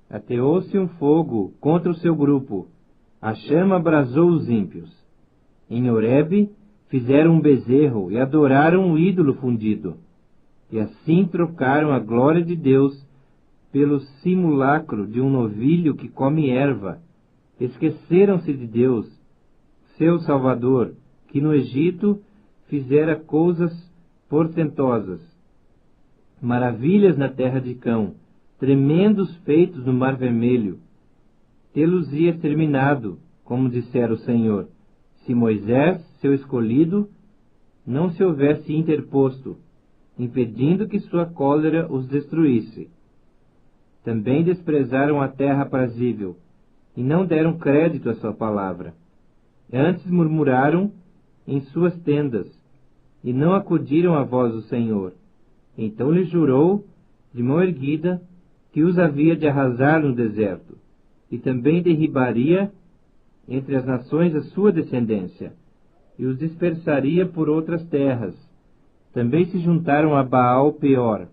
A: Ateou-se um fogo contra o seu grupo, a chama abrasou os ímpios. Em Horebe fizeram um bezerro e adoraram o ídolo fundido. E assim trocaram a glória de Deus pelo simulacro de um novilho que come erva. Esqueceram-se de Deus, seu Salvador, que no Egito fizera coisas portentosas, maravilhas na terra de Cão, tremendos feitos no Mar Vermelho. Tê-los-ia exterminado, como dissera o Senhor, se Moisés, seu escolhido, não se houvesse interposto, impedindo que sua cólera os destruísse. Também desprezaram a terra aprazível, e não deram crédito à sua palavra. Antes murmuraram em suas tendas, e não acudiram à voz do Senhor. Então lhe jurou, de mão erguida, que os havia de arrasar no deserto, e também derribaria entre as nações a sua descendência, e os dispersaria por outras terras. Também se juntaram a Baal Peor,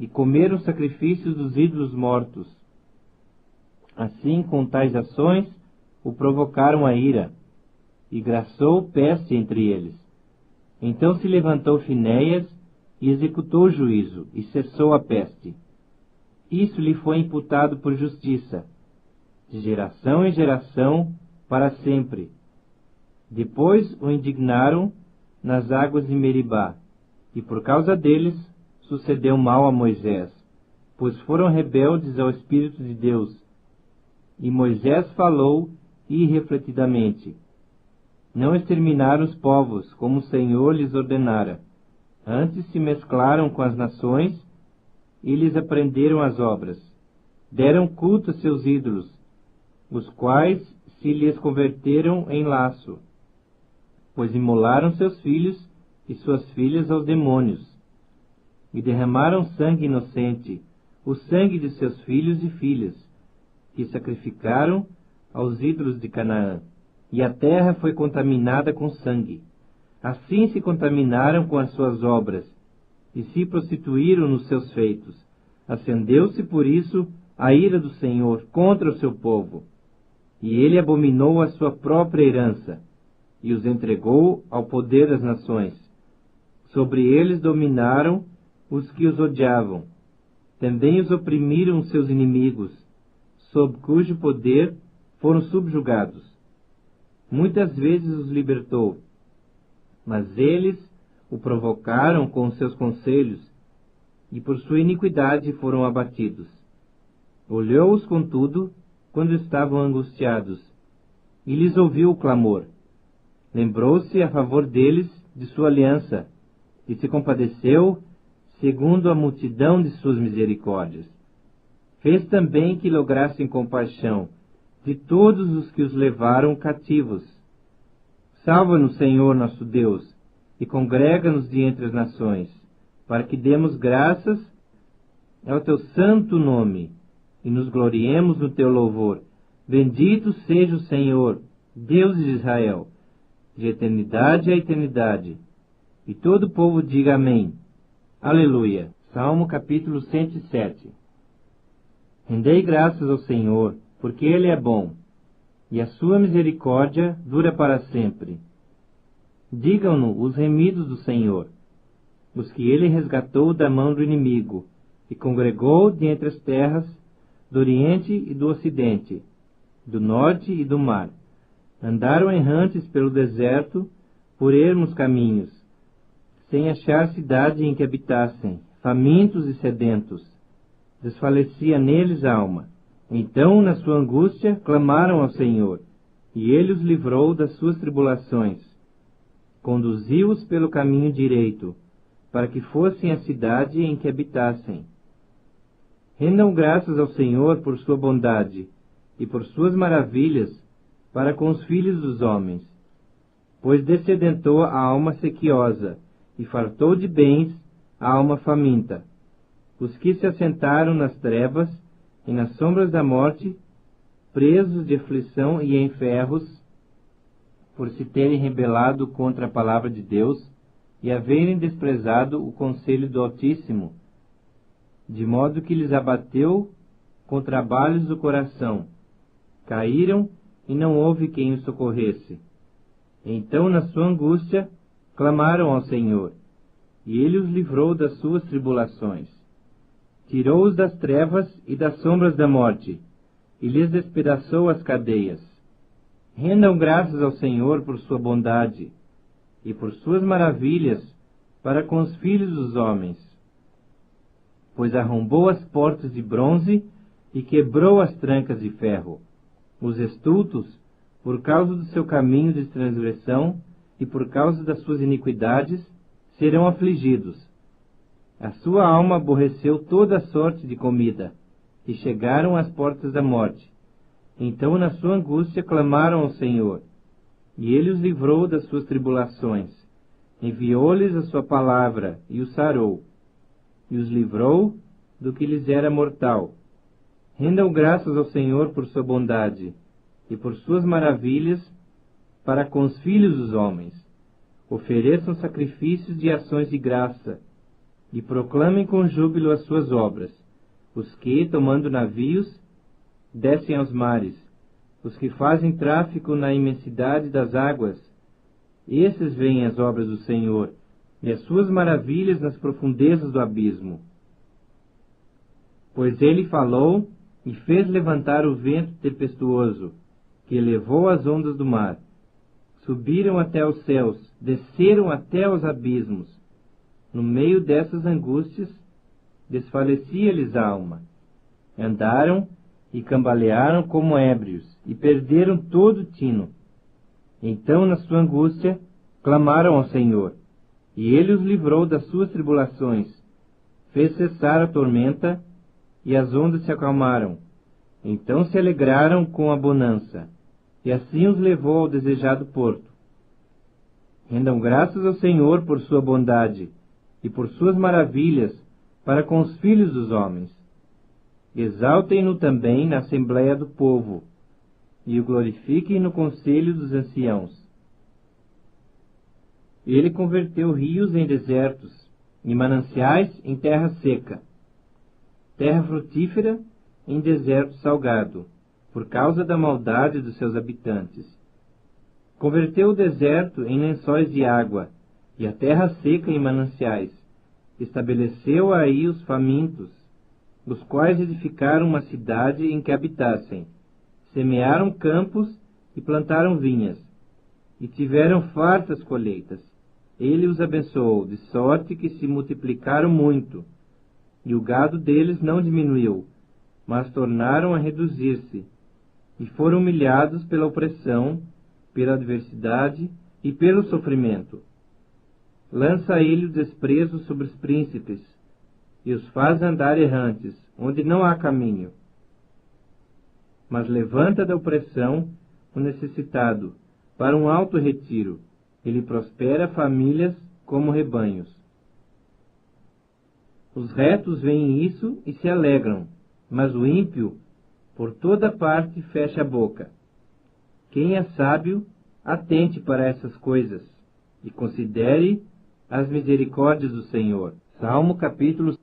A: e comeram sacrifícios dos ídolos mortos. Assim, com tais ações, o provocaram a ira, e graçou peste entre eles. Então se levantou Finéias, e executou o juízo, e cessou a peste. Isso lhe foi imputado por justiça, de geração em geração, para sempre. Depois o indignaram nas águas de Meribá, e por causa deles sucedeu mal a Moisés, pois foram rebeldes ao Espírito de Deus. E Moisés falou irrefletidamente. Não exterminaram os povos, como o Senhor lhes ordenara. Antes se mesclaram com as nações, e lhes aprenderam as obras. Deram culto a seus ídolos, os quais se lhes converteram em laço, pois imolaram seus filhos e suas filhas aos demônios, e derramaram sangue inocente, o sangue de seus filhos e filhas, que sacrificaram aos ídolos de Canaã, e a terra foi contaminada com sangue. Assim se contaminaram com as suas obras, e se prostituíram nos seus feitos. Acendeu-se por isso a ira do Senhor contra o seu povo, e ele abominou a sua própria herança, e os entregou ao poder das nações. Sobre eles dominaram os que os odiavam. Também os oprimiram os seus inimigos, sob cujo poder foram subjugados. Muitas vezes os libertou, mas eles o provocaram com os seus conselhos, e por sua iniquidade foram abatidos. Olhou-os, contudo, quando estavam angustiados, e lhes ouviu o clamor. Lembrou-se a favor deles de sua aliança, e se compadeceu segundo a multidão de suas misericórdias. Fez também que lograssem compaixão de todos os que os levaram cativos. Salva-nos, Senhor nosso Deus, e congrega-nos de entre as nações, para que demos graças ao teu santo nome, e nos gloriemos no teu louvor. Bendito seja o Senhor, Deus de Israel, de eternidade a eternidade. E todo o povo diga amém. Aleluia. Salmo capítulo 107. Rendei graças ao Senhor, porque Ele é bom, e a sua misericórdia dura para sempre. Digam-no os remidos do Senhor, os que Ele resgatou da mão do inimigo, e congregou de entre as terras do Oriente e do Ocidente, do Norte e do Mar. Andaram errantes pelo deserto, por ermos caminhos, sem achar cidade em que habitassem, famintos e sedentos. desfalecia neles a alma. Então, na sua angústia, clamaram ao Senhor, e ele os livrou das suas tribulações. Conduziu-os pelo caminho direito, para que fossem à cidade em que habitassem. Rendam graças ao Senhor por sua bondade e por suas maravilhas para com os filhos dos homens, pois descedentou a alma sequiosa e fartou de bens a alma faminta. Os que se assentaram nas trevas e nas sombras da morte, presos de aflição e em ferros, por se terem rebelado contra a palavra de Deus e haverem desprezado o conselho do Altíssimo, de modo que lhes abateu com trabalhos do coração. Caíram e não houve quem os socorresse. Então, na sua angústia, clamaram ao Senhor, e ele os livrou das suas tribulações. Tirou-os das trevas e das sombras da morte, e lhes despedaçou as cadeias. Rendam graças ao Senhor por sua bondade e por suas maravilhas para com os filhos dos homens, pois arrombou as portas de bronze e quebrou as trancas de ferro. Os estultos, por causa do seu caminho de transgressão e por causa das suas iniquidades, serão afligidos. A sua alma aborreceu toda a sorte de comida, e chegaram às portas da morte. Então, na sua angústia, clamaram ao Senhor, e ele os livrou das suas tribulações. Enviou-lhes a sua palavra, e os sarou, e os livrou do que lhes era mortal. Rendam graças ao Senhor por sua bondade, e por suas maravilhas para com os filhos dos homens. Ofereçam sacrifícios de ações de graça, e proclamem com júbilo as suas obras. Os que, tomando navios, descem aos mares, os que fazem tráfico na imensidade das águas, esses veem as obras do Senhor, e as suas maravilhas nas profundezas do abismo. Pois ele falou e fez levantar o vento tempestuoso, que elevou as ondas do mar. Subiram até os céus, desceram até os abismos. No meio dessas angústias, desfalecia-lhes a alma. Andaram e cambalearam como ébrios, e perderam todo o tino. Então, na sua angústia, clamaram ao Senhor, e ele os livrou das suas tribulações. Fez cessar a tormenta, e as ondas se acalmaram. Então se alegraram com a bonança, e assim os levou ao desejado porto. Rendam graças ao Senhor por sua bondade, e por suas maravilhas para com os filhos dos homens. Exaltem-no também na assembleia do povo, e o glorifiquem no conselho dos anciãos. Ele converteu rios em desertos, e mananciais em terra seca, terra frutífera em deserto salgado, por causa da maldade dos seus habitantes. Converteu o deserto em lençóis de água, e a terra seca em mananciais. Estabeleceu aí os famintos, os quais edificaram uma cidade em que habitassem. Semearam campos e plantaram vinhas, e tiveram fartas colheitas. Ele os abençoou, de sorte que se multiplicaram muito, e o gado deles não diminuiu, mas tornaram a reduzir-se, e foram humilhados pela opressão, pela adversidade e pelo sofrimento. Lança ele o desprezo sobre os príncipes, e os faz andar errantes, onde não há caminho. Mas levanta da opressão o necessitado, para um alto retiro. Ele prospera famílias como rebanhos. Os retos veem isso e se alegram, mas o ímpio, por toda parte, fecha a boca. Quem é sábio, atente para essas coisas, e considere as misericórdias do Senhor. Salmo capítulo